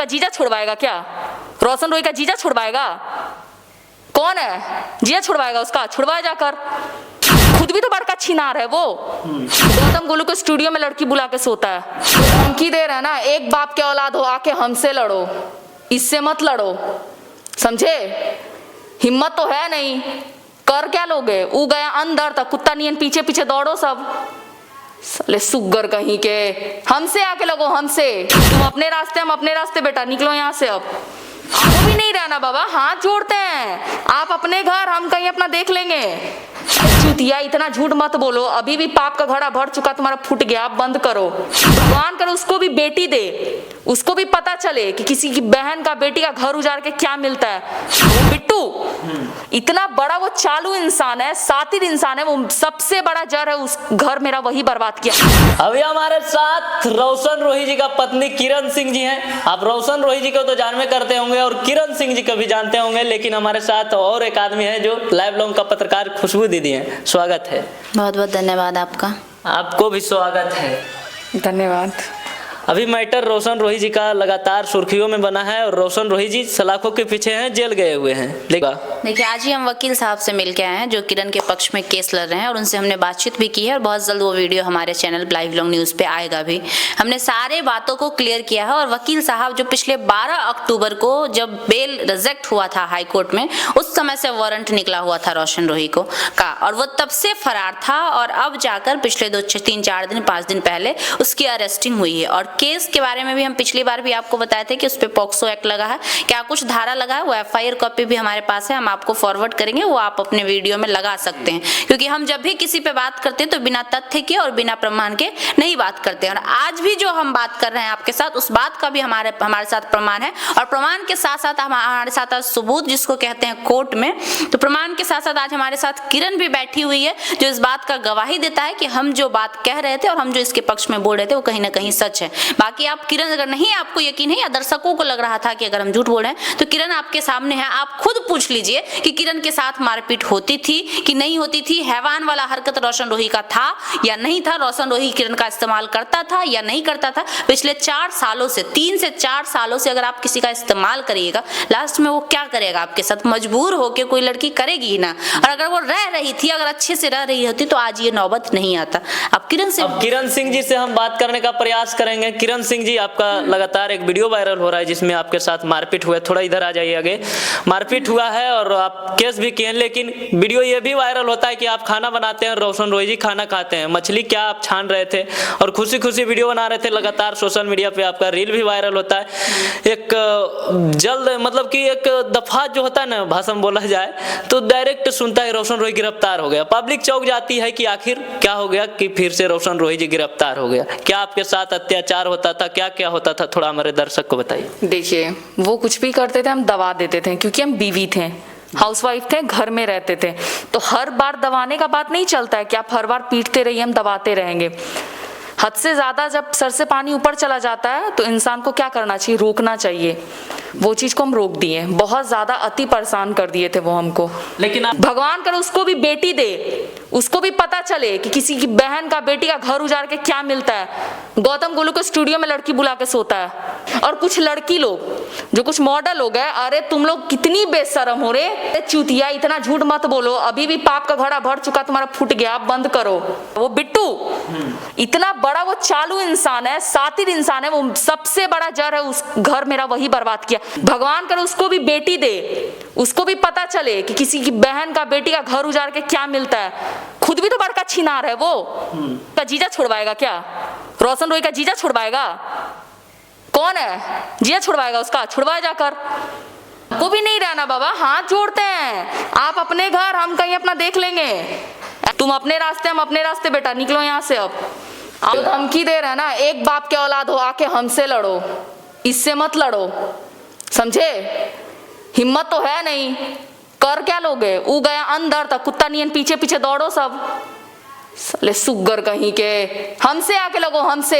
जीजा छुड़वाएगा क्या? रोशन रोही का जीजा छुड़वाएगा? कौन है जीजा छुड़वाएगा उसका? छुड़वाया जाकर। खुद भी तो बड़का छिनार है वो। गौतम गोलू के स्टूडियो में लड़की बुला के सोता है, धमकी दे रहा है ना, एक बाप के औलाद हो आके हमसे लड़ो, इससे मत लड़ो, समझे? हिम्मत तो है नहीं, कर क्या लोगे? ऊ गया अंदर तक, कुत्ता नियन पीछे पीछे दौड़ो सब। साले सुग्गर कहीं के, हमसे आके लगो, हमसे। तुम अपने रास्ते, हम अपने रास्ते, बेटा निकलो यहाँ से। अब आपको भी नहीं रहना बाबा, हाथ जोड़ते हैं। आप अपने घर, हम कहीं अपना देख लेंगे। चुतिया, इतना झूठ मत बोलो, अभी भी पाप का घड़ा भर चुका, तुम्हारा फूट गया, आप बंद करो। भगवान करे उसको भी बेटी दे, उसको भी पता चले कि किसी की बहन का, बेटी का घर उजाड़ के क्या मिलता है। वो बिट्टू इतना बड़ा वो चालू इंसान है, सातिर इंसान है, वो सबसे बड़ा जड़ है उस घर मेरा, वही बर्बाद किया। अभी हमारे साथ रोशन रोही जी का पत्नी किरण सिंह जी हैं। आप रोशन रोही जी को तो जानवे करते होंगे और किरण सिंह जी को भी जानते होंगे, लेकिन हमारे साथ और एक आदमी है जो लाइव लॉन्ग का पत्रकार खुशबू दीदी हैं। स्वागत है। बहुत बहुत धन्यवाद आपका। आपको भी स्वागत है। धन्यवाद। अभी मैटर रोशन रोही जी का लगातार सुर्खियों में बना है और रोशन रोही जी सलाखों के पीछे हैं, जेल गए हुए हैं। देखिए, आज ही हम वकील साहब से मिल के आए हैं जो किरण के पक्ष में केस लड़ रहे हैं, और उनसे हमने बातचीत भी की है और बहुत जल्द वो वीडियो हमारे चैनल लाइव लॉन्ग न्यूज़ पे आएगा भी। हमने सारे बातों को क्लियर किया है और वकील साहब जो पिछले 12 अक्टूबर को जब बेल रिजेक्ट हुआ था हाई कोर्ट में, उस समय से वारंट निकला हुआ था रोशन रोही को का, और वो तब से फरार था, और अब जाकर पिछले 3-4 दिन 5 दिन पहले उसकी अरेस्टिंग हुई है। और केस के बारे में भी हम पिछली बार भी आपको बताए थे कि उस पे पॉक्सो एक्ट लगा है, क्या कुछ धारा लगा है, वो FIR कॉपी भी हमारे पास है, हम आपको फॉरवर्ड करेंगे, वो आप अपने वीडियो में लगा सकते हैं। क्योंकि हम जब भी किसी पे बात करते हैं तो बिना तथ्य के और बिना प्रमाण के नहीं बात करते हैं, और आज भी जो हम बात कर रहे हैं आपके साथ, उस बात का भी हमारे साथ प्रमाण है, और प्रमाण के साथ साथ हमारे साथ सबूत जिसको कहते हैं कोर्ट में, तो प्रमाण के साथ साथ आज हमारे साथ किरण भी बैठी हुई है जो इस बात का गवाही देता है कि हम जो बात कह रहे थे और हम जो इसके पक्ष में बोल रहे थे वो कहीं ना कहीं सच है। बाकी आप किरण, अगर नहीं आपको यकीन है या दर्शकों को लग रहा था कि अगर हम झूठ बोल रहे हैं, तो किरण आपके सामने है, आप खुद पूछ लीजिए कि किरण के साथ मारपीट होती थी कि नहीं होती थी, हैवान वाला हरकत रोशन रोही का था या नहीं था, रोशन रोही किरण का इस्तेमाल करता था या नहीं करता था। पिछले 4 सालों से, 3 से 4 सालों से अगर आप किसी का इस्तेमाल करिएगा, लास्ट में वो क्या करेगा आपके साथ? मजबूर होकर कोई लड़की करेगी ही ना, और अगर वो रह रही थी, अगर अच्छे से रह रही होती तो आज ये नौबत नहीं आता। अब किरण सिंह जी से हम बात करने का प्रयास करेंगे। किरण सिंह जी, आपका लगातार एक वीडियो वायरल हो रहा है जिसमें आपके साथ मारपीट हुआ है, थोड़ा इधर आ जाइए आगे। मारपीट हुआ है और आप केस भी किए, लेकिन वीडियो ये भी वायरल होता है कि आप खाना बनाते हैं, रोशन रोही जी खाना खाते हैं, मछली क्या आप छान रहे थे और खुशी खुशी वीडियो बना रहे थे। लगातार सोशल मीडिया पे आपका रील भी वायरल होता है। एक जल्द, मतलब कि एक दफा जो होता है ना, भाषण बोला जाए तो डायरेक्ट सुनता है रोशन रोही गिरफ्तार हो गया, पब्लिक चौंक जाती है कि आखिर क्या हो गया कि फिर से रोशन रोही जी गिरफ्तार हो गया। क्या आपके साथ अत्याचार होता था, क्या क्या होता था, थोड़ा हमारे दर्शक को बताइए। देखिए, वो कुछ भी करते थे, हम दबा देते थे, क्योंकि हम बीवी थे, हाउसवाइफ थे, घर में रहते थे, तो हर बार दबाने का बात नहीं चलता है कि आप हर बार पीटते रहिए, हम दबाते रहेंगे। हद से ज्यादा जब सर से पानी ऊपर चला जाता है तो इंसान को क्या करना चाहिए? रोकना चाहिए। वो चीज को हम रोक दिए, बहुत ज्यादा अति परेशान कर दिए थे वो हमको। लेकिन भगवान करे उसको भी बेटी दे, उसको भी पता चले कि किसी की बहन का, बेटी का घर उजाड़ के क्या मिलता है। गौतम गोलू के स्टूडियो में लड़की बुला के सोता है, और कुछ लड़की लोग जो कुछ मॉडल हो गए, अरे तुम लोग कितनी बेशरम हो रे चुतिया, इतना झूठ मत बोलो, अभी भी पाप का घड़ा भर चुका, तुम्हारा फूट गया, आप बंद करो। वो बिट्टू इतना बड़ा वो चालू इंसान है, सातिर इंसान है, वो सबसे बड़ा जड़ है उस घर मेरा, वही बर्बाद किया। भगवान करे उसको भी बेटी दे, उसको भी पता चले कि किसी की बहन का, बेटी का घर उजाड़ के क्या मिलता है। खुद भी तो बड़का छिनार है वो। का जीजा छुड़वाएगा क्या? रोशन रोही का जीजा छुड़वाएगा? कौन है जीजा छुड़वाएगा उसका? छुड़वाया जाकर। को भी नहीं रहना बाबा, हाथ जोड़ते हैं। आप अपने घर, हम कहीं अपना देख लेंगे। तुम अपने रास्ते, हम अपने रास्ते, बेटा निकलो यहाँ से। अब आप धमकी दे रहे हैं ना, एक बाप के औलाद हो आके हमसे लड़ो, इससे मत लड़ो, समझे? हिम्मत तो है नहीं, कर क्या लोगे? ऊ गया अंदर तक, कुत्ता नियन पीछे पीछे दौड़ो सब। साले सुग्गर कहीं के, हमसे आके लगो, हमसे।